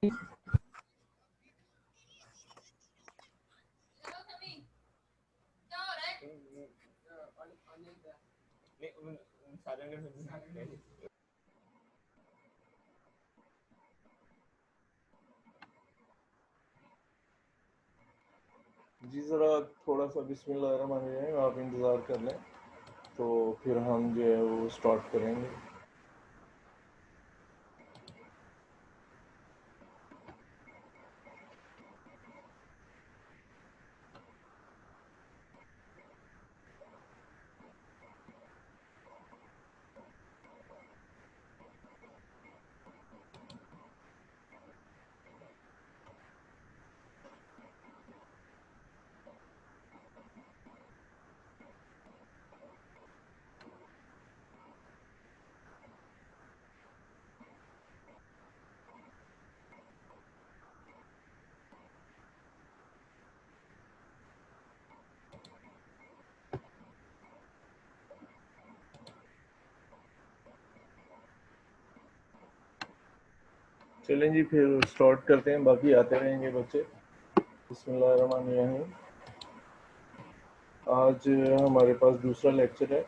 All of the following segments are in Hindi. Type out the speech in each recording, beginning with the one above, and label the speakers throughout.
Speaker 1: जी ज़रा थोड़ा सा बिस्मिल्लाहिर्रहमानिर्रहीम आप इंतज़ार कर लें, तो फिर हम जो है वो स्टार्ट करेंगे। चलें जी, फिर स्टार्ट करते हैं, बाकी आते रहेंगे बच्चे। बिस्मिल्लाहिर्रहमानिर्रहीम। आज हमारे पास दूसरा लेक्चर है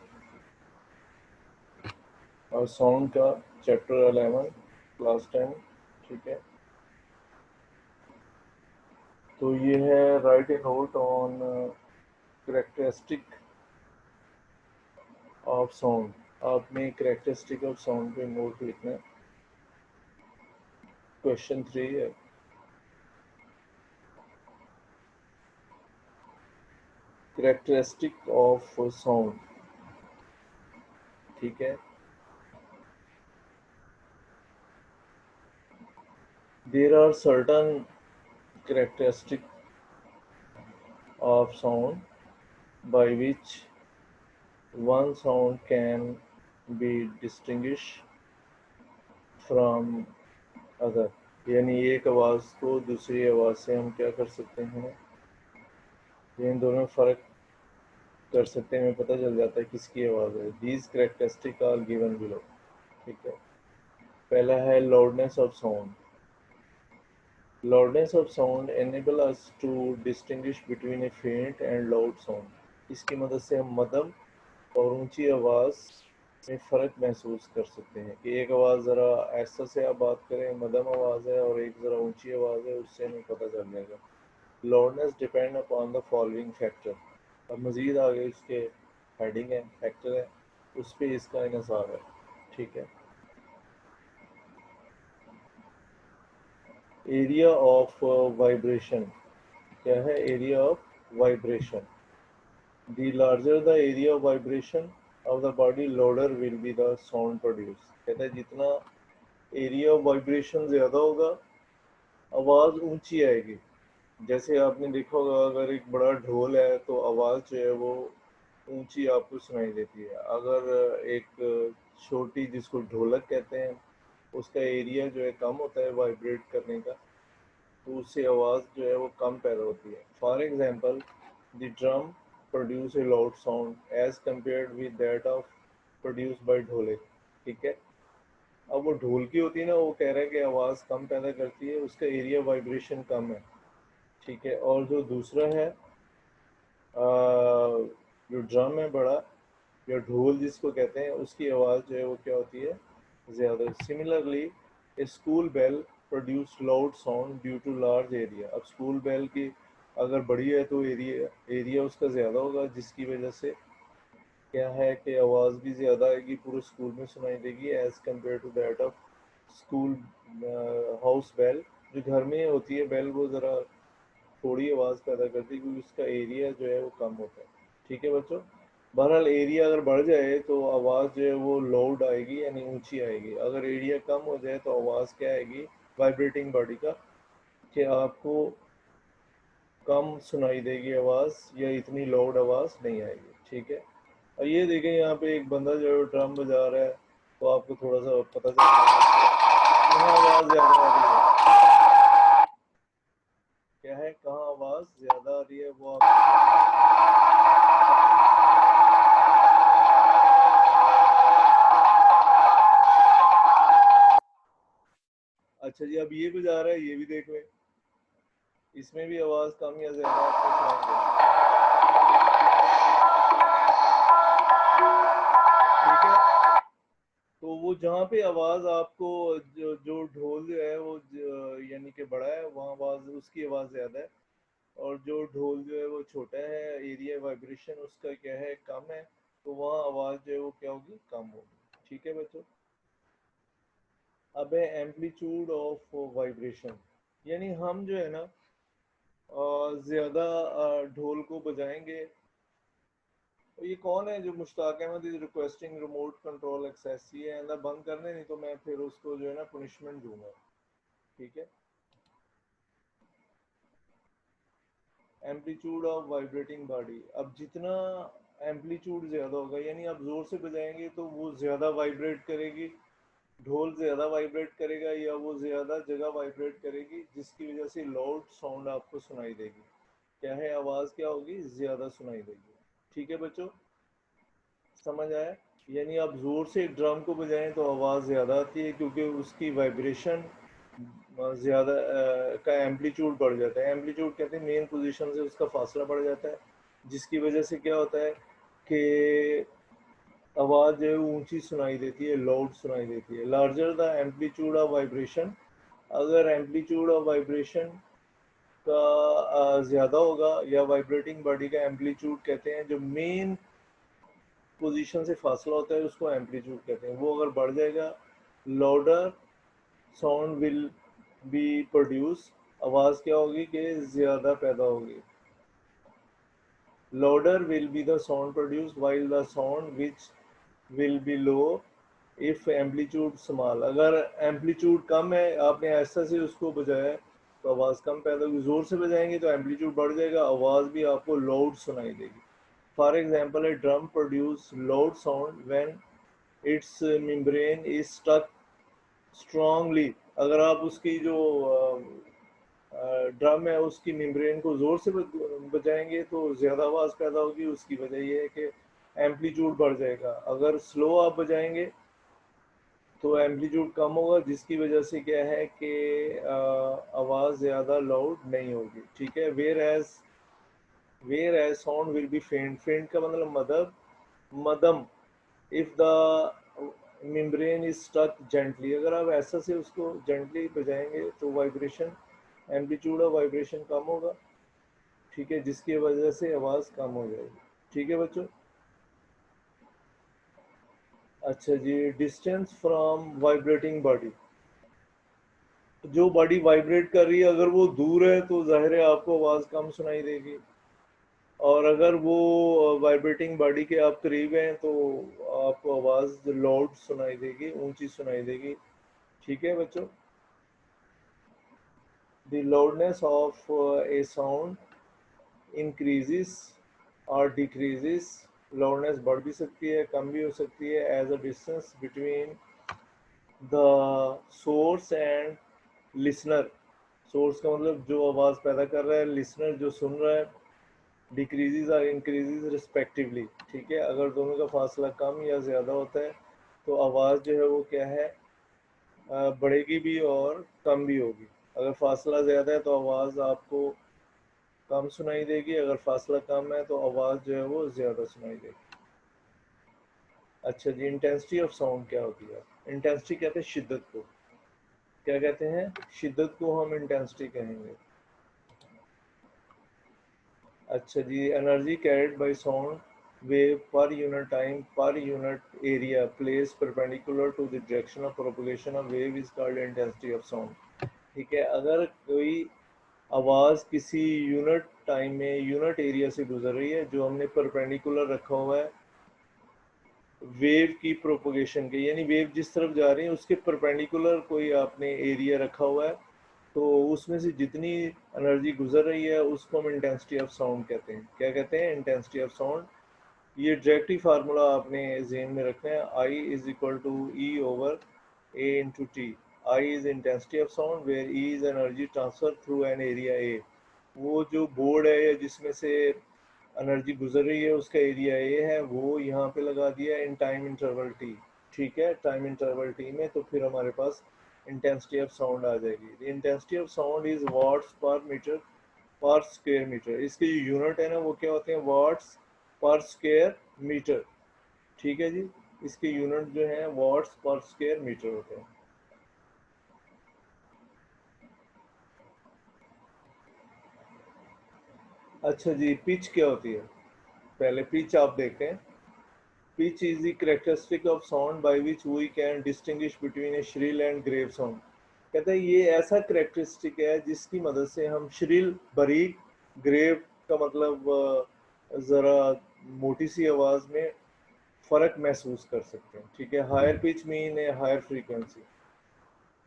Speaker 1: और साउंड का, चैप्टर 11, क्लास 10। ठीक है, तो ये है right A note on characteristic of sound. आपने करेक्टरिस्टिक ऑफ साउंड पे नोट लिखना है। क्वेश्चन 3 है। Characteristic of sound. ठीक है, there are certain characteristics of sound by which one sound can be distinguished from other। यानी एक आवाज़ को दूसरी आवाज़ से हम क्या कर सकते हैं, इन दोनों में फ़र्क कर सकते हैं, हमें पता चल जाता है किसकी आवाज़ है। These characteristic are given below. ठीक है, पहला है loudness of sound. Loudness of sound enable us to distinguish between a faint and loud sound। इसकी मदद से हम मध्यम और ऊंची आवाज़ में फ़र्क महसूस कर सकते हैं कि एक आवाज़ ज़रा ऐसा से आप बात करें, मध्यम आवाज़ है, और एक ज़रा ऊंची आवाज़ है, उससे हमें पता चल जाएगा। Loudness depend upon the following factor। अब मज़ीद आगे इसके हेडिंग है, फैक्टर है, उस पर इसका इन्हिसार है। ठीक है, एरिया ऑफ वाइब्रेशन। क्या है area of vibration? The larger the area of vibration of the body, louder will be the sound produced। कहता है जितना एरिया ऑफ वाइब्रेशन ज़्यादा होगा, आवाज़ ऊंची आएगी। जैसे आपने देखा होगा, अगर एक बड़ा ढोल है तो आवाज़ जो है वो ऊंची आपको सुनाई देती है। अगर एक छोटी, जिसको ढोलक कहते हैं, उसका एरिया जो है कम होता है वाइब्रेट करने का, तो उससे आवाज़ जो है वो कम पैदा होती है। For example, the drum produce a loud sound as compared with that of produce by ढोले। ठीक है, अब वो ढोल की होती है ना, वो कह रहा है कि आवाज़ कम पैदा करती है, उसका एरिया वाइब्रेशन कम है। ठीक है, और जो दूसरा है, जो ड्रम है बड़ा, या ढोल जिसको कहते हैं, उसकी आवाज़ जो है वो क्या होती है, ज़्यादा। Similarly a school bell produce loud sound due to large area. अब स्कूल बेल की अगर बड़ी है तो एरिया उसका ज़्यादा होगा, जिसकी वजह से क्या है कि आवाज़ भी ज़्यादा आएगी, पूरे स्कूल में सुनाई देगी, as compare to that of school house bell. जो घर में होती है बेल, वो ज़रा थोड़ी आवाज़ पैदा करती है क्योंकि उसका एरिया जो है वो कम होता है। ठीक है बच्चों, बहरहाल एरिया अगर बढ़ जाए तो आवाज़ जो है वो लाउड आएगी, यानी ऊंची आएगी। अगर एरिया कम हो जाए तो आवाज़ क्या आएगी, वाइब्रेटिंग बॉडी का, कि आपको कम सुनाई देगी आवाज़, या इतनी लाउड आवाज़ नहीं आएगी। ठीक है, और ये देखें यहाँ पे एक बंदा जो है ड्रम बजा रहा है, तो आपको थोड़ा सा पता चल जाएगा कहाँ आवाज़ ज़्यादा आ रही है। क्या है, कहाँ आवाज़ ज़्यादा आ रही है वो अच्छा जी, अब ये बजा रहा है, ये भी देख लें, इसमें भी आवाज कम या ज्यादा आपको सुनाई देगी। ठीक है, तो वो जहाँ पे आवाज आपको जो ढोल जो है वो यानी कि बड़ा है, वहाँ आवाज उसकी आवाज ज्यादा है, और जो ढोल जो है वो छोटा है, एरिया वाइब्रेशन उसका क्या है, कम है, तो वहाँ आवाज जो है वो क्या होगी, कम होगी। ठीक है बच्चों। अब है एम्पलीट्यूड ऑफ वाइब्रेशन, यानी हम जो है ना ज्यादा ढोल को बजाएंगे। तो ये कौन है जो Mushtaq Ahmad is requesting remote control access, ये अंदर बंद करने, नहीं तो मैं फिर उसको जो है ना पनिशमेंट दूंगा। ठीक है, एम्पलीट्यूड ऑफ वाइब्रेटिंग बॉडी, अब जितना एम्पलीट्यूड ज़्यादा होगा, यानी आप ज़ोर से बजाएंगे तो वो ज़्यादा वाइब्रेट करेगी, ढोल ज़्यादा वाइब्रेट करेगा, या वो ज़्यादा जगह वाइब्रेट करेगी, जिसकी वजह से लाउड साउंड आपको सुनाई देगी। क्या है, आवाज़ क्या होगी, ज़्यादा सुनाई देगी। ठीक है बच्चों, समझ आया। यानी आप ज़ोर से ड्रम को बजाएं तो आवाज़ ज़्यादा आती है, क्योंकि उसकी वाइब्रेशन ज़्यादा का एम्पलीट्यूड बढ़ जाता है। एम्पलीट्यूड कहते हैं मेन पोजीशन से उसका फासला बढ़ जाता है, जिसकी वजह से क्या होता है कि आवाज़ जो है ऊंची सुनाई देती है, लाउड सुनाई देती है। Larger the amplitude of vibration, अगर एम्पलीट्यूड ऑफ वाइब्रेशन का ज़्यादा होगा, या वाइब्रेटिंग बॉडी का एम्पलीट्यूड कहते हैं, जो मेन पोजीशन से फासला होता है उसको एम्पलीट्यूड कहते हैं, वो अगर बढ़ जाएगा, louder sound will B produce, आवाज़ क्या होगी कि ज़्यादा पैदा होगी। louder will be the sound produced while the sound which will be low if amplitude small, अगर एम्पलीट्यूड कम है, आपने ऐसा से उसको बजाया तो आवाज़ कम पैदा होगी, ज़ोर से बजाएंगे तो एम्पलीट्यूड बढ़ जाएगा, आवाज़ भी आपको लाउड सुनाई देगी। For example, a drum produce loud sound when its membrane is stuck strongly, अगर आप उसकी जो ड्रम है उसकी मेम्ब्रेन को ज़ोर से बजाएंगे तो ज़्यादा आवाज़ पैदा होगी, उसकी वजह यह है कि एम्पलीट्यूड बढ़ जाएगा। अगर स्लो आप बजाएंगे तो एम्पलीट्यूड कम होगा, जिसकी वजह से क्या है कि आवाज़ ज़्यादा लाउड नहीं होगी। ठीक है, where as sound will be faint, faint का मतलब madam, if the membrane is stuck gently, अगर आप ऐसा से उसको जेंटली बजाएंगे तो वाइब्रेशन, एम्पलीट्यूड ऑफ वाइब्रेशन कम होगा। ठीक है, जिसकी वजह से आवाज़ कम हो जाएगी। ठीक है बच्चों। अच्छा जी, डिस्टेंस फ्रॉम वाइब्रेटिंग बॉडी, जो बॉडी वाइब्रेट कर रही है अगर वो दूर है तो जाहिर है आपको आवाज़ कम सुनाई देगी, और अगर वो वाइब्रेटिंग बॉडी के आप करीब हैं तो आपको आवाज़ लाउड सुनाई देगी, ऊंची सुनाई देगी। ठीक है बच्चों, the loudness of a sound increases और डिक्रीजेस, लाउडनेस बढ़ भी सकती है, कम भी हो सकती है, as a distance between the source and listener, source का मतलब जो आवाज़ पैदा कर रहा है, लिसनर जो सुन रहा है, डिक्रीजेस और इंक्रीजेस रिस्पेक्टिवली। ठीक है, अगर दोनों का फासला कम या ज़्यादा होता है तो आवाज़ जो है वो क्या है, बढ़ेगी भी और कम भी होगी। अगर फासला ज़्यादा है तो आवाज़ आपको कम सुनाई देगी, अगर फासला कम है तो आवाज़ जो है वो ज़्यादा सुनाई देगी। अच्छा जी, इंटेंसिटी ऑफ साउंड क्या होती है, इंटेंसिटी कहते हैं शिद्दत को, क्या कहते हैं, शिद्दत को हम इंटेंसिटी कहेंगे। अच्छा जी, energy carried by sound wave per unit time per unit area places perpendicular to the direction of propagation of wave is called intensity of sound. ठीक है, अगर कोई आवाज़ किसी यूनिट टाइम में यूनिट एरिया से गुजर रही है, जो हमने परपेंडिकुलर रखा हुआ है वेव की प्रोपगेशन के, यानी वेव जिस तरफ जा रही है उसके परपेंडिकुलर कोई आपने एरिया रखा हुआ है, तो उसमें से जितनी एनर्जी गुजर रही है उसको हम इंटेंसिटी ऑफ साउंड कहते हैं। क्या कहते हैं, इंटेंसिटी ऑफ साउंड। ये डायरेक्टली फार्मूला आपने जेन में रखना है, I is equal to E over A into T. I is intensity of sound where E is energy transfer through an area A, वो जो बोर्ड है या जिसमें से एनर्जी गुजर रही है उसका एरिया ए है, वो यहाँ पे लगा दिया इन टाइम इंटरवल टी। ठीक है, टाइम इंटरवल टी में तो फिर हमारे पास इंटेंसिटी ऑफ साउंड आ जाएगी। Intensity of sound is watts पर मीटर पर स्क्वायर मीटर। इसके जो यूनिट है ना वो क्या होते हैं, वाट्स पर स्क्वायर मीटर। ठीक है जी, इसके यूनिट जो है वाट्स पर स्क्वायर मीटर होते हैं। अच्छा जी, पिच क्या होती है, पहले पिच आप देखते हैं। Pitch is the characteristic of sound by which we can distinguish between a shrill and grave sound। कहते हैं ये ऐसा करेक्टरिस्टिक है जिसकी मदद से हम श्रिल, बारीक, ग्रेव का मतलब ज़रा मोटी सी आवाज़ में फ़र्क महसूस कर सकते हैं। ठीक है, higher pitch mean a higher frequency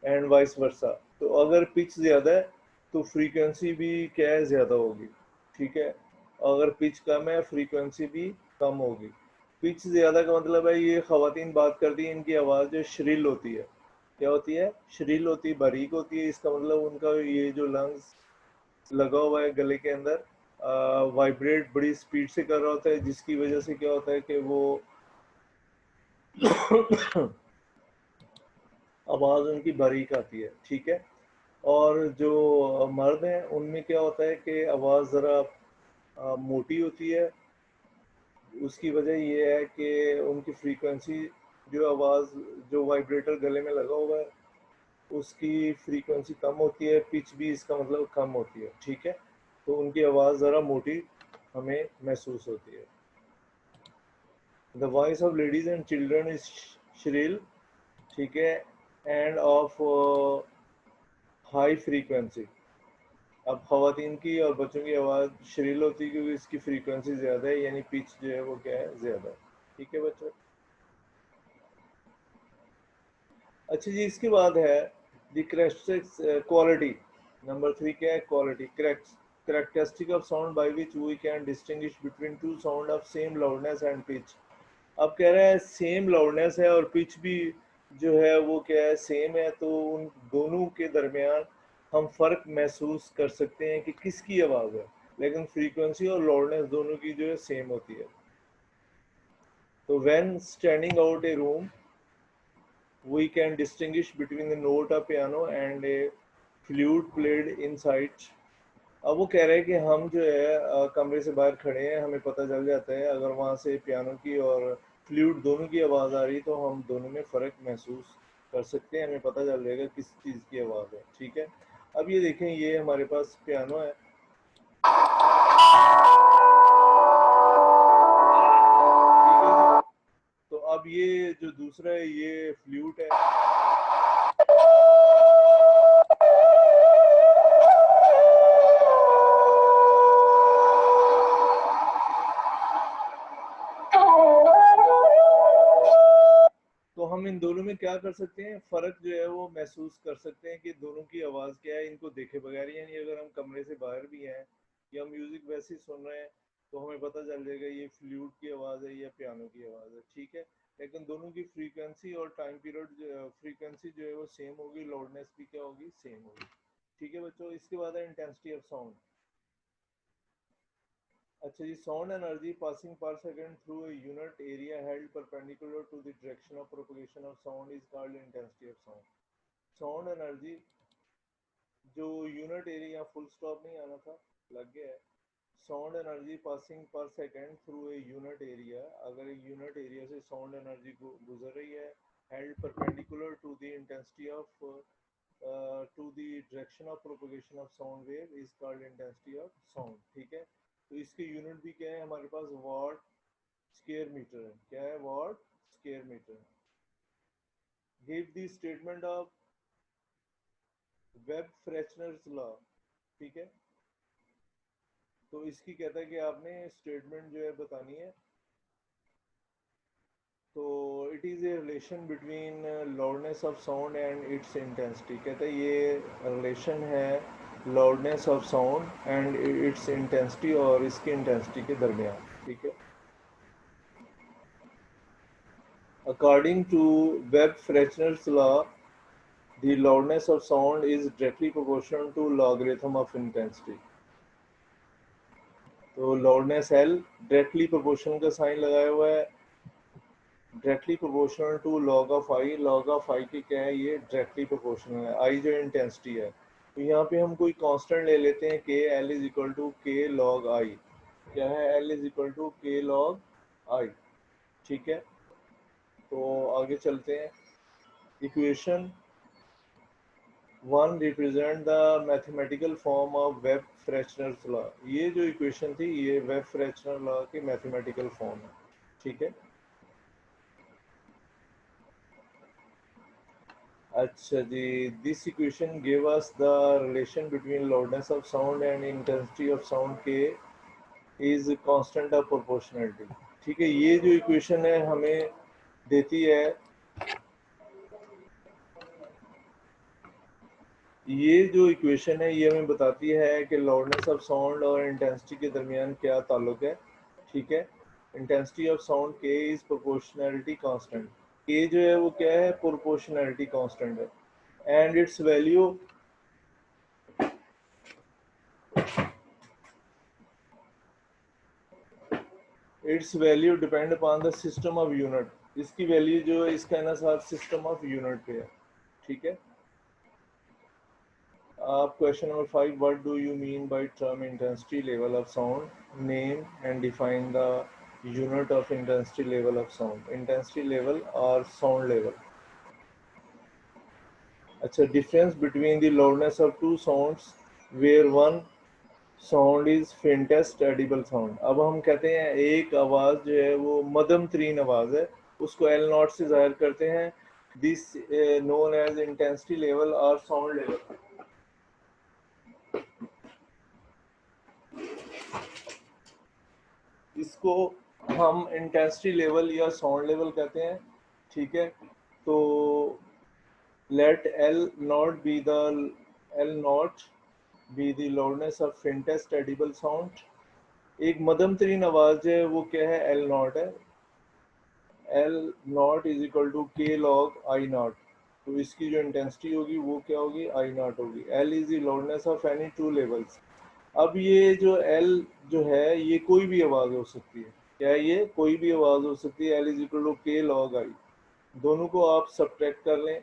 Speaker 1: and vice versa. तो अगर पिच ज़्यादा है तो फ्रीक्वेंसी भी क्या है, ज़्यादा होगी। ठीक है, अगर पिच कम है फ्रीक्वेंसी भी कम होगी। पिच ज़्यादा का मतलब है, ये ख़वातीन बात करती हैं, इनकी आवाज़ जो श्रिल होती है। क्या होती है, श्रिल होती है, बारीक होती है। इसका मतलब उनका ये जो लंग्स लगा हुआ है गले के अंदर वाइब्रेट बड़ी स्पीड से कर रहा होता है, जिसकी वजह से क्या होता है कि वो आवाज़ उनकी बारीक आती है। ठीक है, और जो मर्द हैं उनमें क्या होता है कि आवाज़ ज़रा मोटी होती है। उसकी वजह ये है कि उनकी फ्रीक्वेंसी, जो आवाज़ जो वाइब्रेटर गले में लगा हुआ है उसकी फ्रीक्वेंसी कम होती है, पिच भी इसका मतलब कम होती है। ठीक है, तो उनकी आवाज़ ज़रा मोटी हमें महसूस होती है। The voice of ladies and children is shrill. ठीक है, एंड ऑफ हाई फ्रीक्वेंसी। अब खवातीन की और बच्चों की आवाज़ श्रिल होती है क्योंकि इसकी फ्रीक्वेंसी ज़्यादा है, यानी पिच जो है वो क्या है, ज़्यादा है। ठीक है बच्चों। अच्छा जी, इसके बाद है द क्वालिटी। नंबर 3 क्या है, quality. Characteristic of sound by which we can distinguish between two sound of same loudness and pitch. अब कह रहा है सेम लाउडनेस है और पिच भी जो है वो क्या है, सेम है, तो उन दोनों के दरमियान हम फ़र्क महसूस कर सकते हैं कि किसकी आवाज़ है, लेकिन फ्रीक्वेंसी और लाउडनेस दोनों की जो है सेम होती है। तो when standing out A room we can distinguish between the note of piano and a flute played inside। अब वो कह रहे हैं कि हम जो है कमरे से बाहर खड़े हैं, हमें पता चल जाता है अगर वहाँ से पियानो की और फ्लूट दोनों की आवाज़ आ रही, तो हम दोनों में फ़र्क महसूस कर सकते हैं, हमें पता चल जाएगा किस चीज़ की आवाज़ है। ठीक है, अब ये देखें, ये हमारे पास पियानो है। ठीक है जी, तो अब ये जो दूसरा है ये फ्लूट है। तो हम इन दोनों में क्या कर सकते हैं, फ़र्क जो है वो महसूस कर सकते हैं कि दोनों की आवाज़ क्या है, इनको देखे बगैर। यानी अगर हम कमरे से बाहर भी हैं या म्यूज़िक वैसे ही सुन रहे हैं तो हमें पता चल जाएगा ये फ्लूट की आवाज़ है या पियानो की आवाज़ है। ठीक है, लेकिन दोनों की फ्रीक्वेंसी और टाइम पीरियड, फ्रीक्वेंसी जो है वो सेम होगी, लाउडनेस भी क्या होगी, सेम होगी। ठीक है बच्चों, इसके बाद है इंटेंसिटी ऑफ साउंड। अच्छा जी, sound energy passing per second through a unit area held perpendicular to the direction of propagation of sound is called intensity of sound. Sound energy जो यूनिट एरिया, फुल स्टॉप नहीं आना था, लग गया है। Sound energy passing per second through a unit area, अगर एक यूनिट एरिया से साउंड एनर्जी गुजर रही है, held perpendicular to the intensity of to the direction of propagation of sound wave is called intensity of sound. ठीक है, तो इसके यूनिट भी क्या है हमारे पास, वाट स्क्वायर मीटर है। क्या है, watt square metre. Give the statement of Weber Fechner's law. ठीक है, तो इसकी कहता है कि आपने स्टेटमेंट जो है बतानी है। तो it is a relation between loudness of sound and its intensity. कहता है ये रिलेशन है loudness of sound and its intensity, और इसकी इंटेंसिटी के दरमियान। ठीक है, according to Weber Fechner's law the loudness of sound is directly proportional to logarithm of intensity। तो loudness L डायरेक्टली प्रोपोर्शनल का साइन लगाया हुआ है directly proportional to log of I. Log of I की क्या है, ये डायरेक्टली प्रोपोर्शनल है। आई जो इंटेंसिटी है, तो यहाँ पे हम कोई कांस्टेंट ले लेते हैं के एल इज इक्वल टू के लॉग आई। क्या है, एल इज इक्वल टू के लॉग आई। ठीक है, तो आगे चलते हैं। Equation one represent the mathematical form of Weber Fechner law. ये जो इक्वेशन थी, ये वेब फ्रेशनर लॉ की मैथमेटिकल फॉर्म है। ठीक है, अच्छा जी। This equation give us the relation between loudness of sound and intensity of sound K is constant of proportionality. ठीक है, ये जो इक्वेशन है हमें देती है, ये जो इक्वेशन है ये हमें बताती है कि लाउडनेस ऑफ साउंड और इंटेंसिटी के दरमियान क्या ताल्लुक है। ठीक है, intensity of sound K is proportionality constant. के जो है वो क्या है, प्रोपोर्शनलिटी कांस्टेंट है। And it's value, it's value depend upon the system of unit. इसकी वैल्यू जो है इसका इनसार सिस्टम ऑफ यूनिट पे है। ठीक है, आप question number 5, what do you mean by term intensity level of sound, name and define the unit of intensity level of sound. Intensity level और साउंड लेवल। अच्छा, difference between the loudness of two sounds where one sound is faintest audible sound. अब हम कहते हैं एक आवाज़ जो है वो मध्यम तरीन आवाज़ है, उसको एल नॉट से जाहिर करते हैं। This known as intensity level और साउंड लेवल। इसको हम इंटेंसिटी लेवल या साउंड लेवल कहते हैं। ठीक है, तो let L nought be the L nought be the loudness of faintest audible sound. एक मध्यम तरीन आवाज़ है वो क्या है, एल नॉट है। L nought is equal to के लॉग आई नॉट। तो इसकी जो इंटेंसिटी होगी वो क्या होगी, आई नॉट होगी। L is the loudness of any two levels. अब ये जो एल जो है ये कोई भी आवाज़ हो सकती है। क्या है, ये कोई भी आवाज़ हो सकती है। एल इज इक्वल टू के लॉग आई। दोनों को आप सब्ट्रैक्ट कर लें।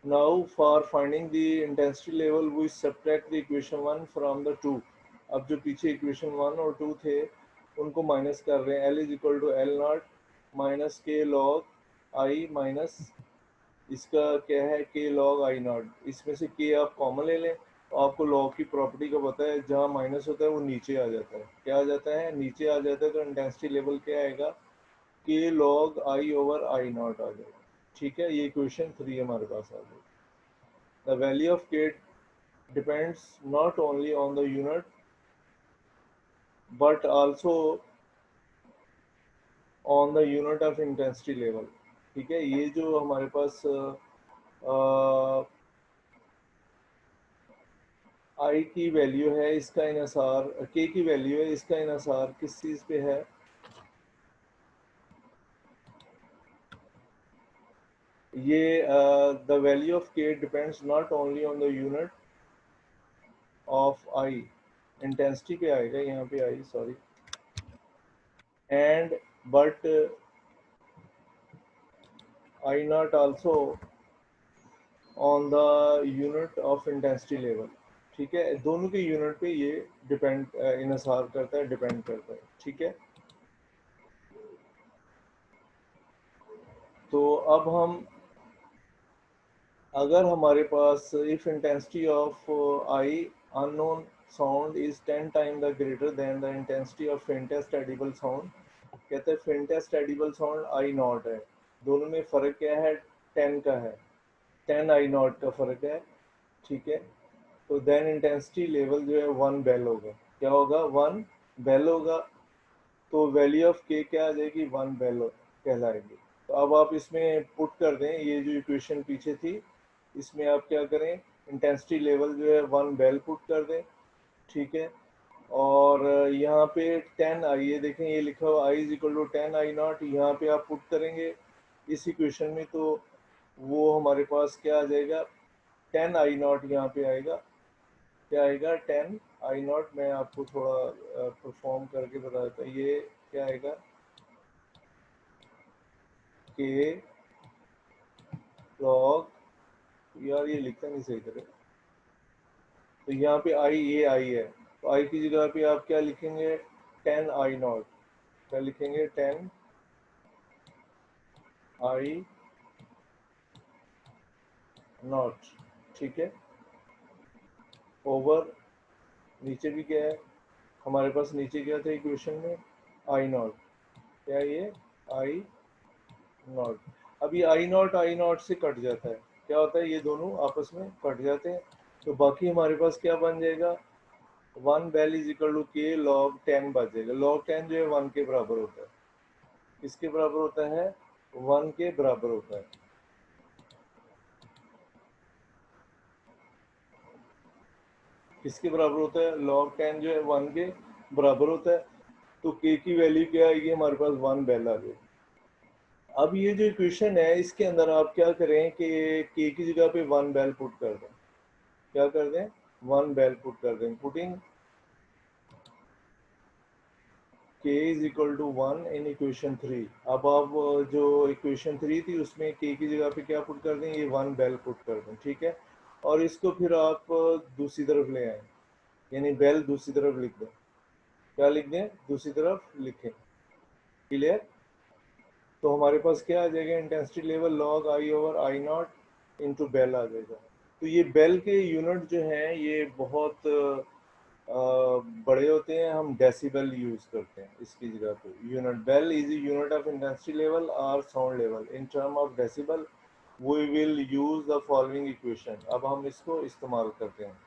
Speaker 1: Now for finding the intensity level we subtract the equation one from the two. अब जो पीछे इक्वेशन वन और टू थे उनको माइनस कर रहे हैं। L is equal to L nought minus k log I minus इसका क्या है, के लॉग आई नॉट। इसमें से के आप कॉमन ले लें, तो आपको लॉग की प्रॉपर्टी का पता है, जहाँ माइनस होता है वो नीचे आ जाता है। क्या आ जाता है, नीचे आ जाता है। तो इंटेंसिटी लेवल क्या आएगा, K log I over I naught आ जाएगा। ठीक है, ये क्वेश्चन 3 हमारे पास आ गया। The value of K depends not only on the unit but also on the unit of intensity level. ठीक है, ये जो हमारे पास आई की वैल्यू है, इसका इनसार के की वैल्यू है, इसका इनसार किस चीज़ पे है, ये the value of K depends not only on the unit of I. Intensity पे आएगा यहाँ पे I, sorry, and but I naught also on the unit of intensity level. ठीक है, दोनों के यूनिट पे ये डिपेंड इनसार करता है, डिपेंड करता है। ठीक है, तो अब हम, अगर हमारे पास if intensity of I unknown sound is 10 time the greater than the intensity of faintest audible sound. कहते हैं faintest audible sound I naught है, दोनों में फ़र्क क्या है, 10 का है, 10 आई नॉट का फ़र्क है। ठीक है, तो देन इंटेंसिटी लेवल जो है 1 बेल होगा। क्या होगा, 1 बेल होगा। तो वैल्यू ऑफ के क्या आ जाएगी, 1 बेल कहलाएगी। तो अब आप इसमें पुट कर दें, ये जो इक्वेशन पीछे थी इसमें आप क्या करें, इंटेंसिटी लेवल जो है 1 बेल पुट कर दें। ठीक है, और यहाँ पे 10 आई, ये देखें ये लिखा हुआ I is equal to 10 I naught, यहाँ पे आप पुट करेंगे इस इक्वेशन में, तो वो हमारे पास क्या आ जाएगा, 10 आई नॉट यहाँ पे आएगा। क्या आएगा, 10 आई नॉट। मैं आपको थोड़ा परफॉर्म करके बता देता हूँ। ये क्या आएगा, के लॉग, यार ये लिखता नहीं सही तरह, तो यहाँ पे आई, ये आई है, तो आई की जगह पे आप क्या लिखेंगे, 10 I0, क्या लिखेंगे, 10 I0, ठीक है, ओवर, नीचे भी क्या है हमारे पास, नीचे क्या था इक्वेशन में, I0, क्या ये I0, अब ये I0 से कट जाता है, क्या होता है, ये दोनों आपस में कट जाते हैं, तो बाकी हमारे पास क्या बन जाएगा, 1 बेल इज इक्वल टू के लॉग 10 बच जाएगा। लॉग 10 जो है 1 के बराबर होता है, किसके बराबर होता है, 1 के बराबर होता है, किसके बराबर होता है, लॉग 10 जो है 1 के बराबर होता है, तो के की वैल्यू क्या आएगी हमारे पास, 1 बेल आ गई। अब ये जो इक्वेशन है इसके अंदर आप क्या करें कि के की जगह पे 1 बेल पुट कर दें, क्या कर दें, 1 बेल पुट कर दें, putting k is equal to 1 in equation 3। अब आप जो इक्वेशन 3 थी उसमें k की जगह पे क्या पुट कर दें, ये 1 बेल पुट कर दें, ठीक है, और इसको फिर आप दूसरी तरफ ले आए, यानी बेल दूसरी तरफ लिख दें, क्या लिख दें, दूसरी तरफ लिखें, क्लियर, तो हमारे पास क्या आ जाएगा, intensity level log I over I0 into bel आ जाएगा। तो ये बेल के यूनिट जो हैं ये बहुत बड़े होते हैं, हम डेसिबल यूज करते हैं इसकी जगह पे, unit, bel is unit of intensity level और sound level, in term of decibel we will use the following equation, अब हम इसको इस्तेमाल करते हैं।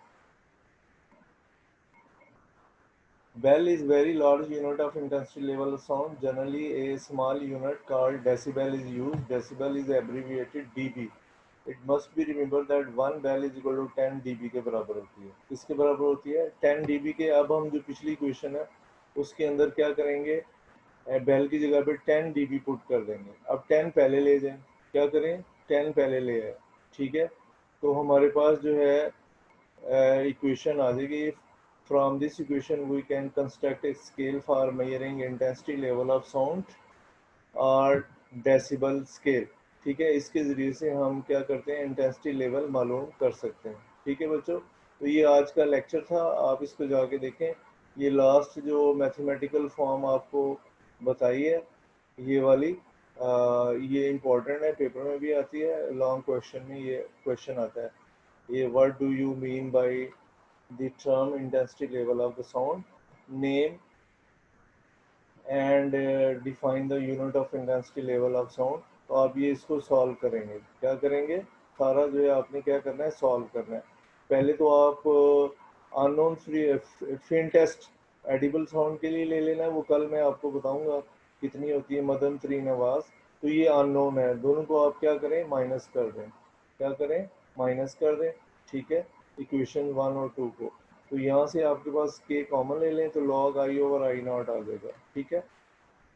Speaker 1: Bell is very large unit of intensity level of sound. Generally, a small unit called decibel is used. Decibel is abbreviated dB. It must be remembered that 1 bell is equal to 10 dB के बराबर होती है। किसके बराबर होती है, 10 dB के। अब हम जो पिछली क्वेश्चन है उसके अंदर क्या करेंगे, बेल की जगह पे 10 dB पुट कर देंगे। अब 10 पहले ले जाएं, क्या करें, 10 पहले ले आए, ठीक है, तो हमारे पास जो है इक्वेशन आ जाएगी। From this equation we can construct a scale for measuring intensity level of sound और डेसिबल स्केल, ठीक है, इसके ज़रिए से हम क्या करते हैं, इंटेंसिटी लेवल मालूम कर सकते हैं, ठीक है बच्चों। तो ये आज का लेक्चर था, आप इसको जाके देखें, ये लास्ट जो मैथमेटिकल फॉर्म आपको बताई है ये वाली, ये इम्पोर्टेंट है, पेपर में भी आती है, लॉन्ग क्वेश्चन में ये क्वेश्चन आता है, ये what do you mean by the term intensity level of the sound, name and define the unit of intensity level of sound। तो आप ये इसको सॉल्व करेंगे, क्या करेंगे, सारा जो है आपने क्या करना है, सॉल्व करना है। पहले तो आप unknown faintest audible sound के लिए ले लेना है, वो कल मैं आपको बताऊंगा कितनी होती है, मदन तरीन आवाज़, तो ये अननोन है, दोनों को आप क्या करें, माइनस कर दें, क्या करें, माइनस कर दें, ठीक है, इक्वेशन 1 और 2 को। तो यहाँ से आपके पास के कॉमन ले लें तो लॉग आई ओवर I0 आ जाएगा, ठीक है।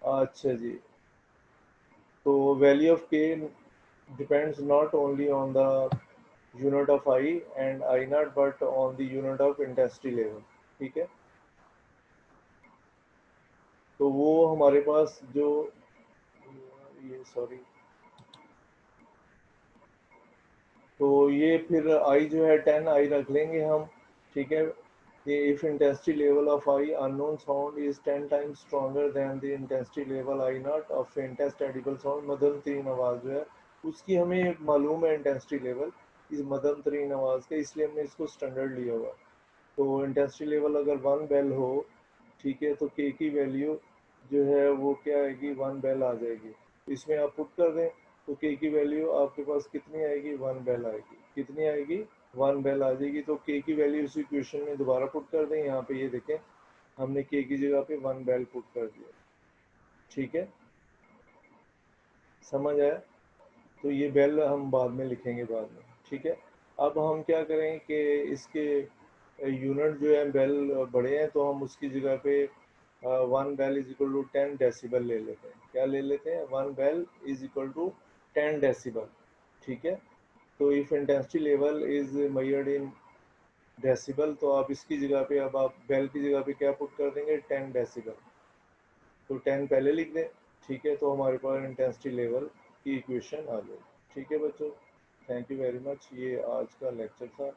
Speaker 1: अच्छा जी, तो value of K depends not only on the unit of I and I0 but on the unit of intensity level, ठीक है। तो वो हमारे पास जो ये सॉरी, तो ये फिर आई जो है 10 आई रख लेंगे हम, ठीक है। ये if intensity level of I unknown sound is 10 times stronger than the intensity level I0 of faintest audible sound, मध्यम तरीन आवाज़ जो है उसकी हमें मालूम है इंटेंसिटी लेवल इस मध्यम तरीन आवाज़ का, इसलिए हमने इसको स्टैंडर्ड लिया हुआ। तो इंटेंसिटी लेवल अगर 1 बेल हो, ठीक है, तो के की वैल्यू जो है वो क्या आएगी, 1 बेल आ जाएगी, इसमें आप पुट कर दें, तो के की वैल्यू आपके पास कितनी आएगी, 1 बेल आएगी, कितनी आएगी, 1 बेल आ जाएगी। तो के की वैल्यू इसी क्वेश्चन में दोबारा पुट कर दें, यहाँ पे ये देखें हमने के की जगह पे 1 बेल पुट कर दिया, ठीक है, समझ आया। तो ये बेल हम बाद में लिखेंगे बाद में, ठीक है। अब हम क्या करें कि इसके यूनिट जो है बेल बड़े हैं, तो हम उसकी जगह पे 1 bel is equal to 10 decibel ले लेते हैं, क्या ले लेते हैं, 1 bel is equal to 10 decibel, ठीक है। तो if intensity level is measured in decibel, तो आप इसकी जगह पे, अब आप बेल की जगह पे क्या पुट कर देंगे, 10 डेसिबल, तो 10 पहले लिख दें, ठीक है, तो हमारे पास इंटेंसिटी लेवल की इक्वेशन आ जाए। ठीक है बच्चों, थैंक यू वेरी मच, ये आज का लेक्चर था।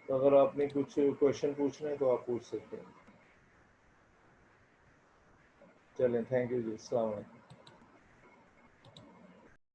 Speaker 1: तो अगर आपने कुछ क्वेश्चन पूछना है तो आप पूछ सकते हैं। चलें, थैंक यू जी, अस्सलाम वालेकुम।